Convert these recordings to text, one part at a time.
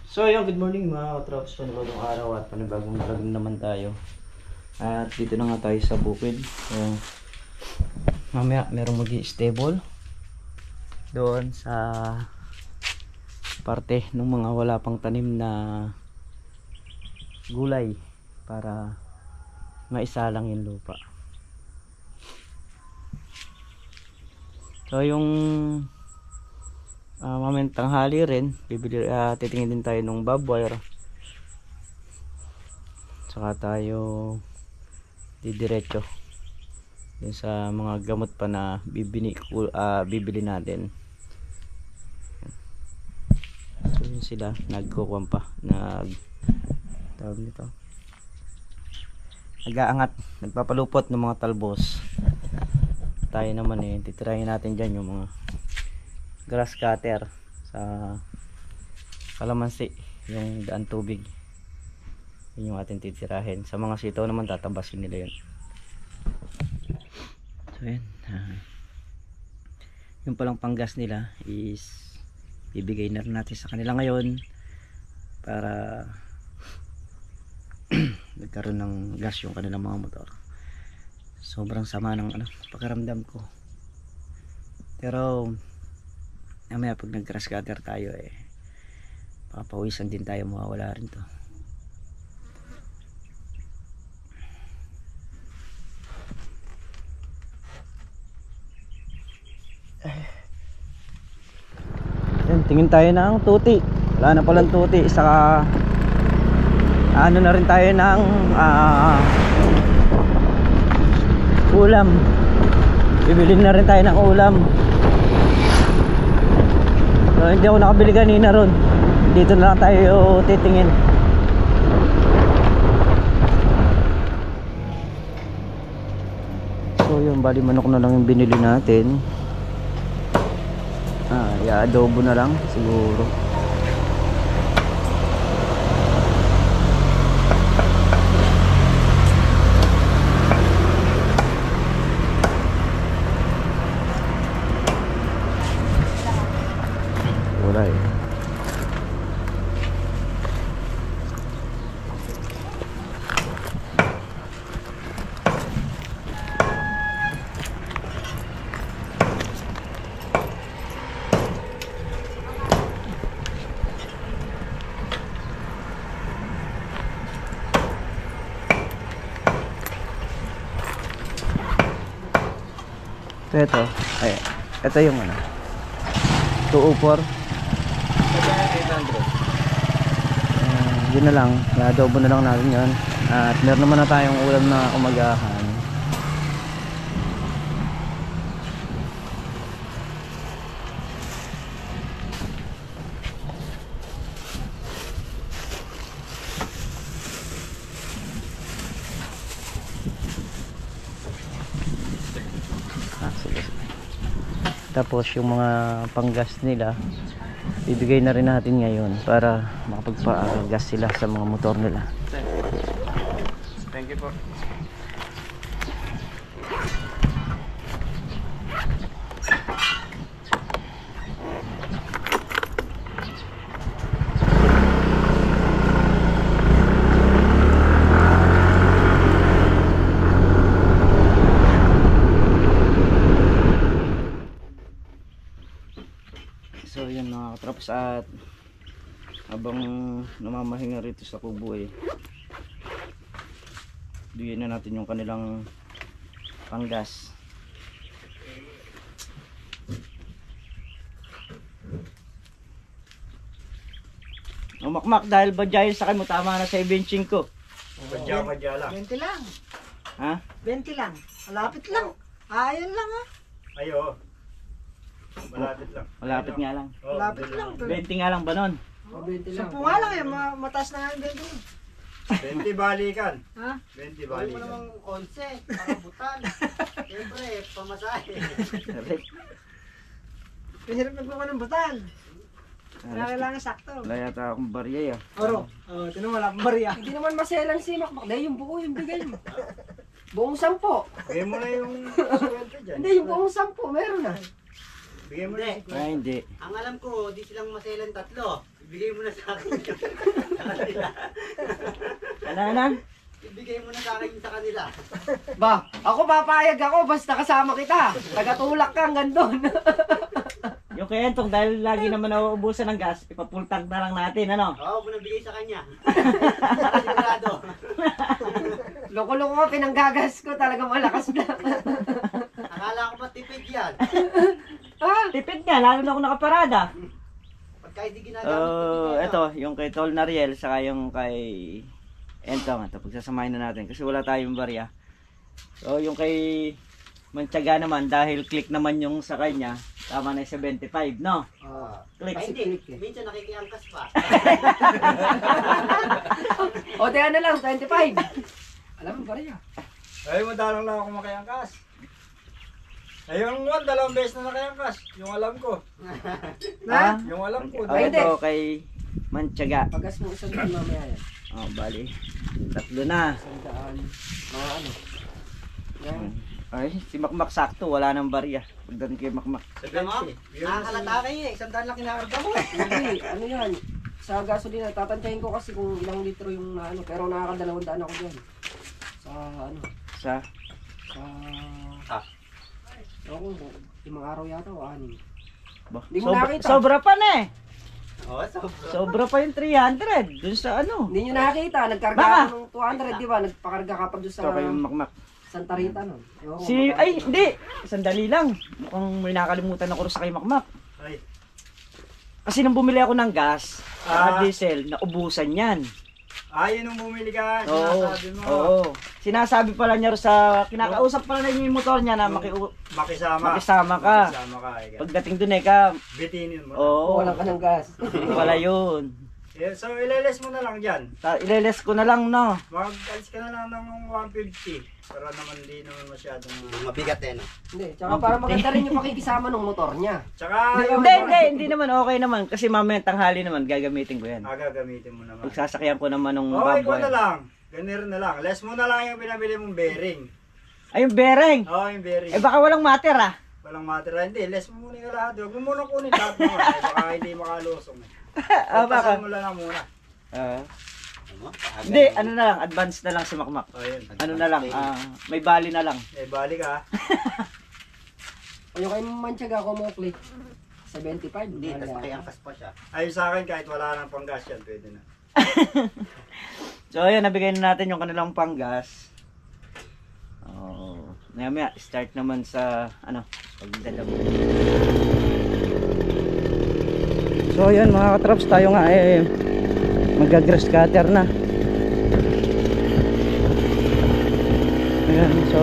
So yun, good morning mga katrops, panibagong araw at panibagong vlog naman tayo. At dito na nga tayo sa bukid. So, mamaya merong mag-i-stable doon sa parte ng mga wala pang tanim na gulay para maisalang yung lupa. So yung mamayang tanghali rin titingin din tayo ng barbwire, saka tayo didiretso dun sa mga gamot pa na bibili natin. So yun sila, nagkukuhan pa, tawag nito, nag-aangat, nagpapalupot ng mga talbos. Tayo naman titirahin natin dyan yung mga grass cutter sa kalamansi, yung daan tubig, yun yung ating titirahin. Sa mga sitaw naman tatabasin nila yun. So yun, yung palang panggas nila is bibigay na rin natin sa kanila ngayon para nagkaroon ng gas yung kanilang mga motor. Sobrang sama ng pakiramdam ko, pero mamaya pag nag grass cutter tayo papawisan din tayo, mawawala rin to. Yan, tingin tayo ng tuti, wala na palang tuti, saka ano na rin tayo ng ulam, bibili na rin tayo ng ulam. So, hindi ako nakabili kanina ron, dito na lang tayo titingin. So yun, bali manok na lang yung binili natin. I-adobo na lang siguro. Wala ito yung 204. Yun na lang, i-adobo na lang natin yun. At meron naman na tayong ulam na umagahan. Sige. Tapos yung mga panggas nila bibigay na rin natin ngayon para makapagpa-gas sila sa mga motor nila. Thank you po. So yun mga katraps, at habang namamahinga rito sa kubo bigyan na natin yung kanilang panggas. Umakmak dahil badyahin sa mo, tama na sa benching ko. Badya lang. 20 lang. Ha? 20 lang. Malapit lang. Ayan lang ha. Ayo. Malapit lang. Malapit nga lang. Oh, Malapit lang. 20 nga lang ba nun? 20 lang. 10 nga lang mataas na nga yung 20. 20 balikan. Ha? 20 Bali mo balikan. namang konse, pakabutan. Siyempre, pamasahe. Mahirap nagbuka ng butan. Kailangan sakto. Wala yata akong barya Oro. Tinan mo, wala akong bariya. Hindi naman maselan si Makmak. Dahil yung buo yung bigay mo. Buong 10. Bigay mo na yung sweldo dyan. Hindi, yung buong 10. Meron na. Bigay mo na. Ay, hindi. Ang alam ko, di silang maselan tatlo. Ibigay mo na sa akin. Ano? Ibigay mo na sa akin sa kanila. Ba, ako papayag ako basta kasama kita. Tagatulak ka hanggang doon. Yung kay Entong, dahil lagi naman nauubusan ng gas, ipapultag na lang natin, ano? Oo, mo nabigay sa kanya. Sigurado. Loko-loko ka, pinanggagas ko. Talagang malakas na. Akala ko matipid yan. Tipid nga, lalo na ako nakaparada. Pagka hindi ginagamit. Ito, yung kay Tol Nariel, saka yung kay Entong. Ito, pagsasamahin na natin kasi wala tayong barya. So, yung kay Mantiaga naman, dahil click naman yung sa kanya, tama na yung 75, no? Click. Ay, hindi. Minsan nakikiangkas pa. O, tiyan na lang, 25. Alam mo, pare yan. Ay, madalang lang ako makayangkas. Ay, yung 1, 2 beses na nakayangkas. Yung alam ko. Ha? Yung alam ko. Ay, hindi. Ito kay Mantiaga. Pagas mo isang daan mamaya yan. Oh, bali. 3 na. Isang daan. Mga ano. Yan. Ay, si Makmak sakto, wala nang barya. Pagdating kay Makmak. Tama? Nakakalata kayo eh. Isang daan lang kinakarga mo eh. Hindi, ano yan. Sa gasolina, tatantyahin ko kasi kung ilang litro yung ano. Pero nakaka200 ako dyan. Sa ano. Sa Ako, 5 araw yata o 6. ba? Hindi mo nakita. Sobra pa na eh. Oo, sobra. Sobra pa yung 300 dun sa ano. Hindi nyo nakakita, nagkarga Baka. ako ng 200, di ba? Nagpakarga ka pa doon sa Ito kay Makmak. Santa Rita nun. Ewan ko, Si, baka- ay, hindi. Sandali lang. Mukhang may nakalimutan ako sa kay Makmak. Ay. Kasi nung bumili ako ng gas, Ah. diesel, naubusan yan. Yun yung bumili ka. Oo. Sinasabi mo. Oo. Sinasabi pala niya rin sa, kinakausap pala na yung motor niya na Makisama. makisama ka. Makisama ka. Pagdating dun eh ka, Bitinin mo. oo. Walang ka ng gas. Wala yun. So, ileles mo na lang dyan. Ileles ko na lang, no? Mag-alis ka na lang ng 150. Para naman di naman masyadong... Mabigat eh, no? Hindi, tsaka para maganda rin yung pakikisama ng motor niya. Tsaka Hindi naman, okay naman. Kasi mamaya tanghali naman, gagamitin ko yan. gagamitin mo naman. Pagsasakyan ko naman ng Okay, ko na baboy. lang. Ganun na lang. Less mo na lang yung pinabili mong bearing. Ay, yung bearing. Yung bearing. Eh, baka walang matter, ah. Walang matira. Hindi, less mo muna yung lahat. Huwag mo muna kunin lahat mo. Baka hindi makalusong. Baka. Pagpasan mo lang muna. Ano? Hindi, ano na lang, advance na lang si Makmak. Yun. Ano na lang, may bali na lang. Balik ka. O yung kay Mantiaga ko mo click. 75. Hindi, Wala. tapos nakiangkas pa siya. Ayun sa akin, kahit wala nang panggas yan, pwede na. So, ayan, nabigay na natin yung kanilang panggas. Maya, start naman sa, pagdalaw. So, ayan mga katraps, tayo nga mag-grass cutter na. Ayan, so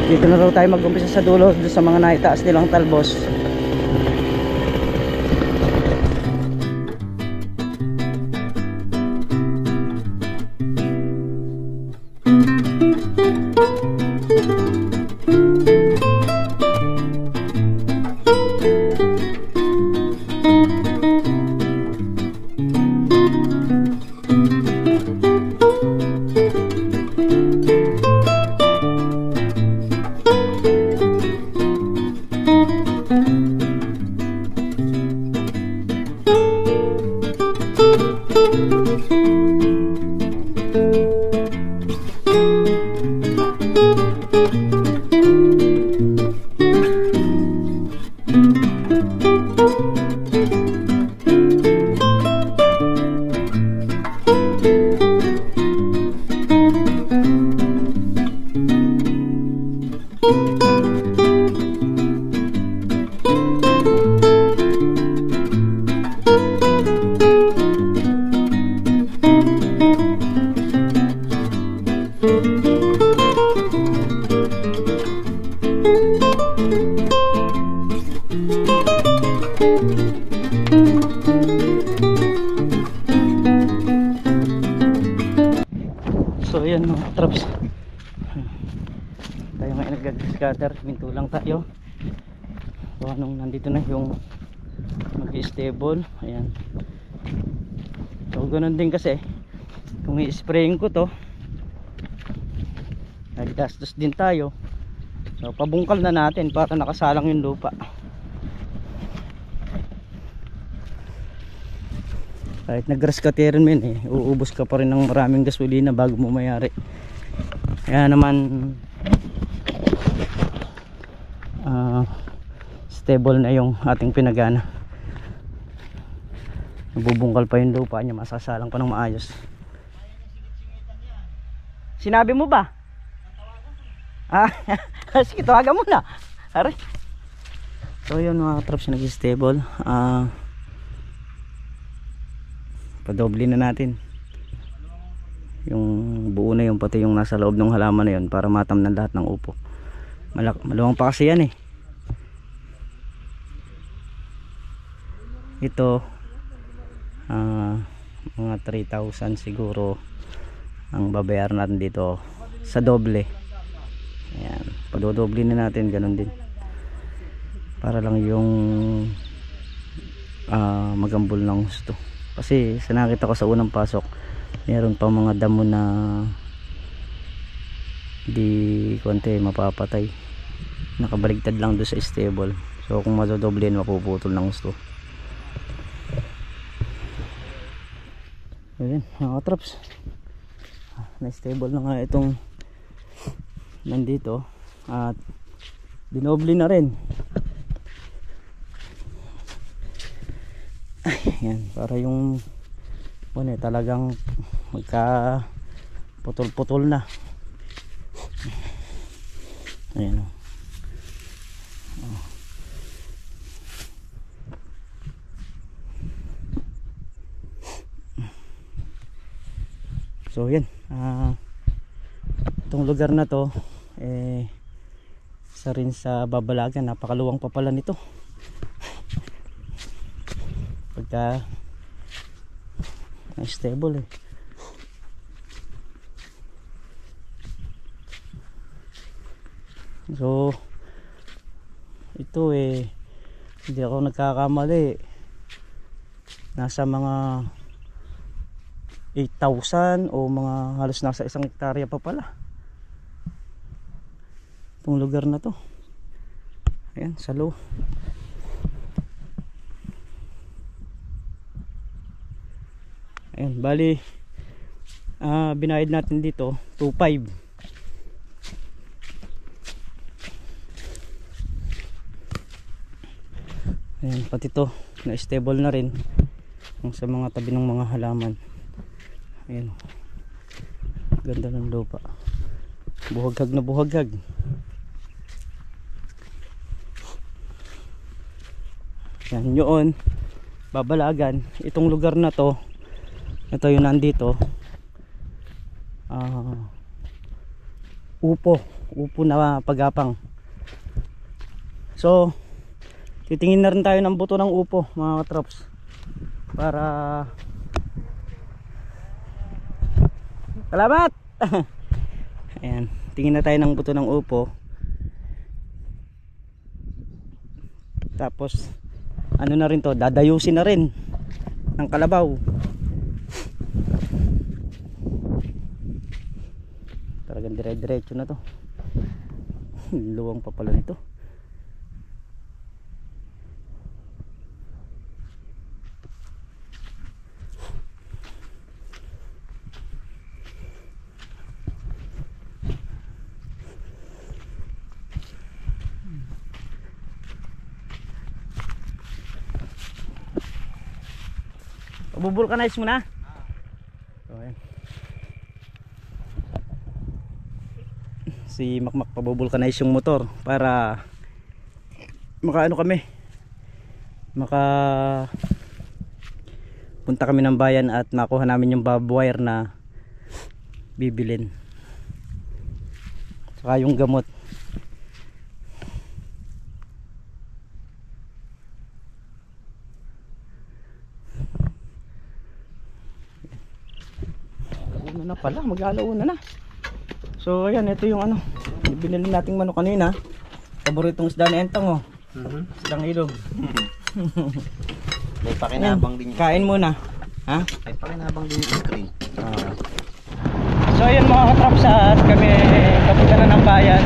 dito na raw tayo mag-umpisa sa dulo doon sa mga naitaas nilang talbos. So ayan mga traps, tayo ngayon nag-scatter, minto lang tayo. So anong nandito na yung mag-stable, ayan. So ganun din kasi kung i-sprayin ko to, nagdastos din tayo. So pabungkal na natin para nakasalang yung lupa. Kahit nag-grass cutter mo yun uubos ka pa rin ng maraming gasolina bago mo mayari. Kaya naman stable na yung ating pinagana. Nabubungkal pa yung lupa niya, masasalang pa ng maayos. Sinabi mo ba? Sige, tawagan mo na. Are. So yun mga traps, nag-stable. Padoble na natin yung buo na yun, pati yung nasa loob ng halaman na yun, para matamnan lahat ng upo. Maluwang pa kasi yan ito mga 3,000 siguro ang babayaran natin dito sa doble. Ayan, padodoble na natin, ganun din para lang yung magambol ng gusto. Kasi sa nakita ko sa unang pasok, meron pa mga damo na di konti mapapatay, nakabaligtad lang doon sa stable. So kung madodoble, mapuputol ng gusto. Ayan mga traps, na stable na nga itong nandito at dinoble na rin. Yan, para yung talagang magka putol-putol na. Ayan. So yan, itong lugar na to isa rin sa Babalagan. Napakaluwang pa pala nito pagka stable So ito hindi ako nagkakamali, nasa mga 8,000 o mga halos nasa 1 hektarya pa pala itong lugar na to. Ayan, salo. Ayan, bali binayad natin dito 2,500. Ayan, pati to na stable na rin sa mga tabi ng mga halaman. Ayan, ganda ng lupa, buhaghag na buhaghag. Yan yun, Babalagan. Itong lugar na to, ito yung nandito, upo na pagapang. So titingin na rin tayo ng buto ng upo mga katrops, para salamat. Ayan, tingin na tayo ng buto ng upo, tapos ano na rin to, dadayusin na rin ng kalabaw. Talagang dire-diretso na to. Luwang pa pala nito. Bubulkanize mo na. Okay. Si Makmak pabubulkanize yung motor para makaano kami, punta kami ng bayan at makuha namin yung barbed wire na bibilin, saka yung gamot. Na pala, mag-alauna na. So ayan, ito yung binili nating manok kanina. Paboritong isda ni Entong isdang ilog. May pakinabang din. Kain muna. Ha? May pakinabang din yung screen. So ayan mga katraps, at kami papunta na ng bayan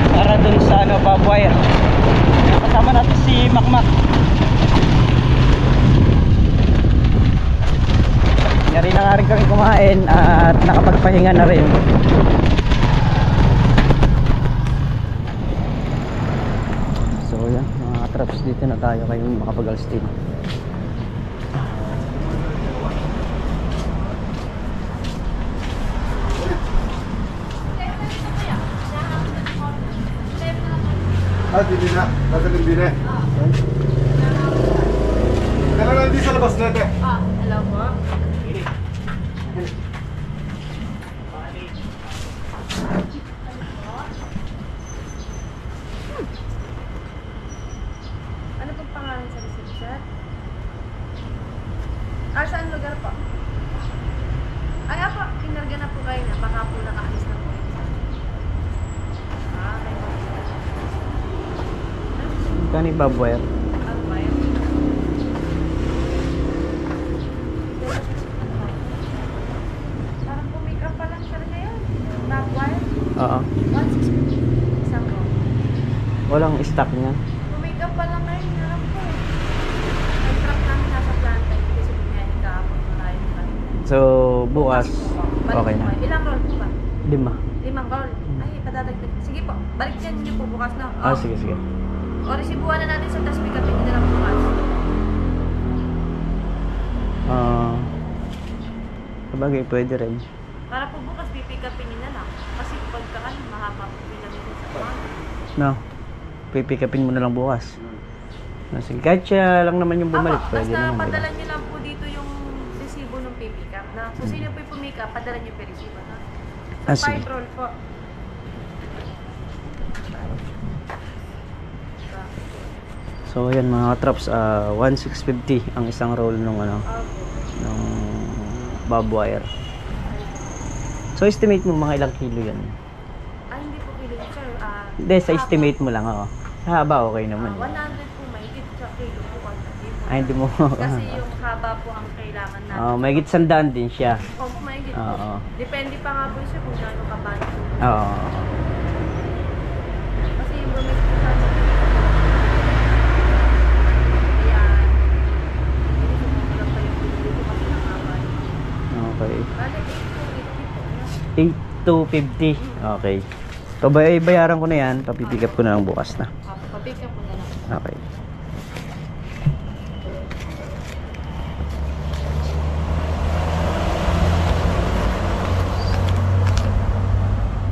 para dun sa barbed wire. Kasama natin si Makmak. kumain at nakapagpahinga na rin. So yan mga traps, dito na tayo kayong makapag-alas din. Bili na. Dadalhin bili. Kailan na hindi sa labas natin? Hello po. Ano pong pangalan sa receipt, sir? Saan lugar po? Ay, po, kinarga na po kayo na. Baka po nakaalis na po. Okay. Kani Babuer. Parang pumikap pa lang sir ngayon. Backwire. Oo. 160. Isang ko. Walang stock niya. Pumikap pa lang ngayon. Alam ko eh. May truck namin nasa planta. Hindi kasi bumiyani kahapon na tayo. So bukas okay na. Ilang roll po ba? 5. 5 roll. Ay, padadagdag. Sige po. Balik yan niyo po bukas na. Sige sige. O, resibuhan na natin sa tas pick upin nyo na lang bukas. Sabagay pwede rin. Para po bukas pipick upin nyo na lang. Kasi pagkaan, mahaba po pinamigay sa pang. No. Pipikapin mo na lang bukas. Sige, kahit siya lang naman yung bumalik, Apo, pwede basta naman. padala Diba? nyo lang po dito yung resibo ng pipick up. Na kung sino po yung pumick up, padala nyo yung resibo. So, Sige. 5 roll po. So ayan mga traps, 1650 ang isang roll nung ano, ng barbed wire. So estimate mo mga ilang kilo yan? Hindi po kilo, sir. Hindi, sa estimate mo lang ako. Sa haba okay naman. 100 po, mahigit sa kilo po. Hindi mo. Kasi yung haba po ang kailangan natin. Mahigit 100 din siya. Opo, mahigit po. Oo. Depende pa nga po siya kung gaano kabano. Oo. Kasi yung bumalik po sa atin. Ayan. Hindi sumusulat pa yung pinili ko kasi nakaba. Okay. Bale, 8,250. Okay. So bayaran ko na yan, papipick up ko na lang bukas na. papick up mo na lang. Okay.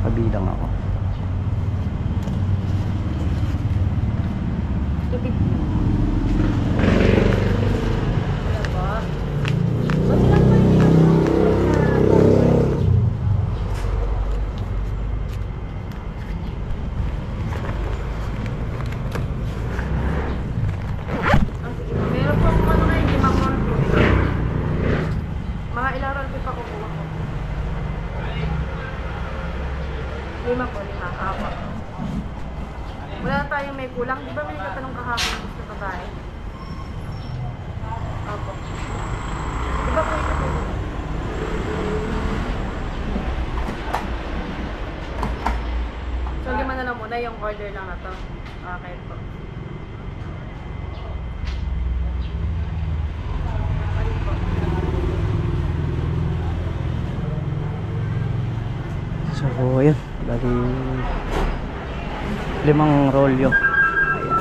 Pabilang ako. Tubig. Wala ba? Ba't lang ba yung meron po akong ano ngayon, 5 roll po. Mga ilang roll po pa kukuha ko. 5 po, 5. Apo. Wala na tayong may kulang. Di ba may nagtatanong kahapon sa babae? Apo. Di ba po ito po? So, 5 na lang muna yung order lang na to. Okay po. Ano po? So ayan, bali 5 rolyo. Ayan.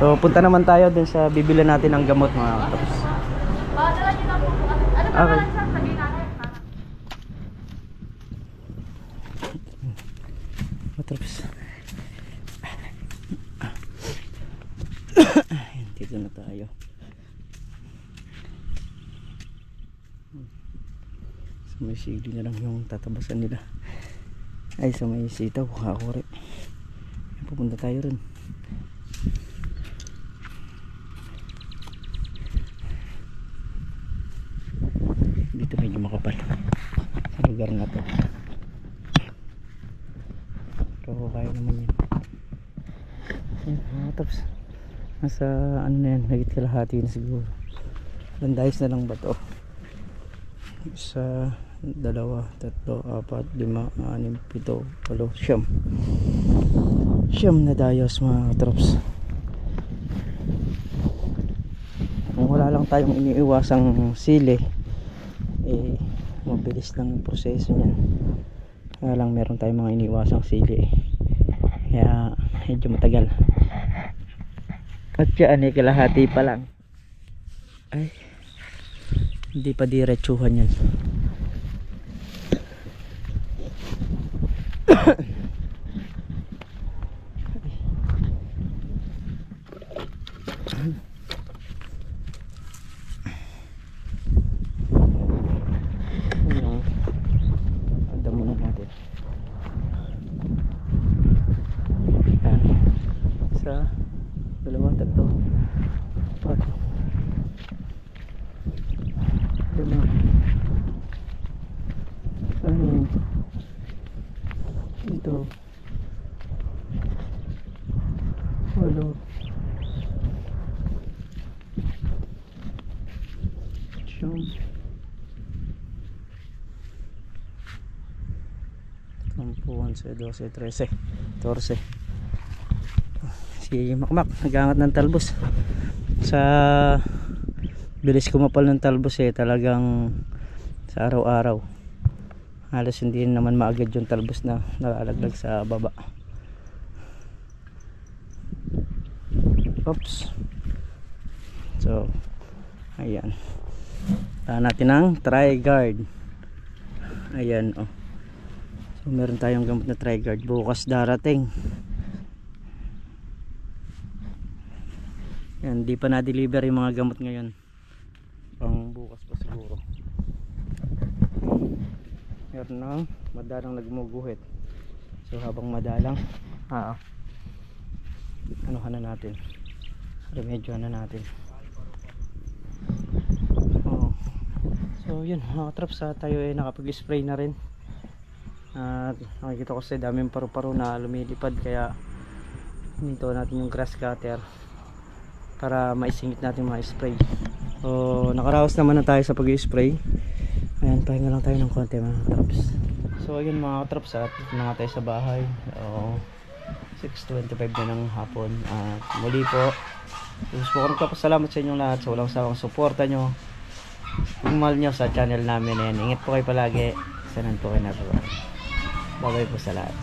So punta naman tayo dun sa bibili natin ng gamot mga katrops. Dala nyo lang po. Ano pa Okay. lang sa sabihin natin? Katrops. Dito na tayo. So may sili na lang yung tatabasan nila. Ay, sa may sitaw, kakore. Pupunta tayo rin. Dito medyo makapal sa lugar na to. Pero kaya naman yan. Ayan, mga tops. Nasa ano na yan, higit kalahati na siguro. Landayos na lang ba to? Isa, 2, 3, 4, 5, 6, 7, 8, 9, 10. Siyam na dayos mga trops. Kung wala lang tayong iniiwasang sili, eh mabilis lang yung proseso niyan. Kaya lang meron tayong mga iniwasang sili kaya medyo matagal. At yan kalahati pa lang. Ay, hindi pa diretsuhan yan. Ada muna natin. Yan. Isa, dalawa, tatlo, apat, lima, anim, ito, walo, siyam, 10, 11, 12, 13, 14. Si Makmak nagangat ng talbos. Sa bilis kumapal ng talbos talagang sa araw-araw halos hindi naman maagad yung talbos na nalalaglag sa baba. Oops. So ayan, natin ang Tri-Guard. Ayan oh. So meron tayong gamot na Tri-Guard, bukas darating. Yan, di pa na-deliver yung mga gamot ngayon. Pang bukas pa siguro. Meron na madalang nagmuguhit. So habang madalang anuhan na natin, remedyohan na natin. So yun mga traps, tayo ay nakapag-spray na rin. At nakikita ko sa daming paru-paro na lumilipad, kaya hinito natin yung grass cutter para maisingit natin mga spray. So nakaraos naman na tayo sa pag-spray. Ayan, pahinga lang tayo ng konti mga traps. So ayun mga traps, at na tayo sa bahay. 6:25 na ng hapon. At muli po, gusto ko nagpapasalamat sa inyong lahat sa walang sawang suporta nyo, mahal nyo sa channel namin. Ayan, ingat po kayo palagi. Sanan po kayo na. Bye bye po sa lahat.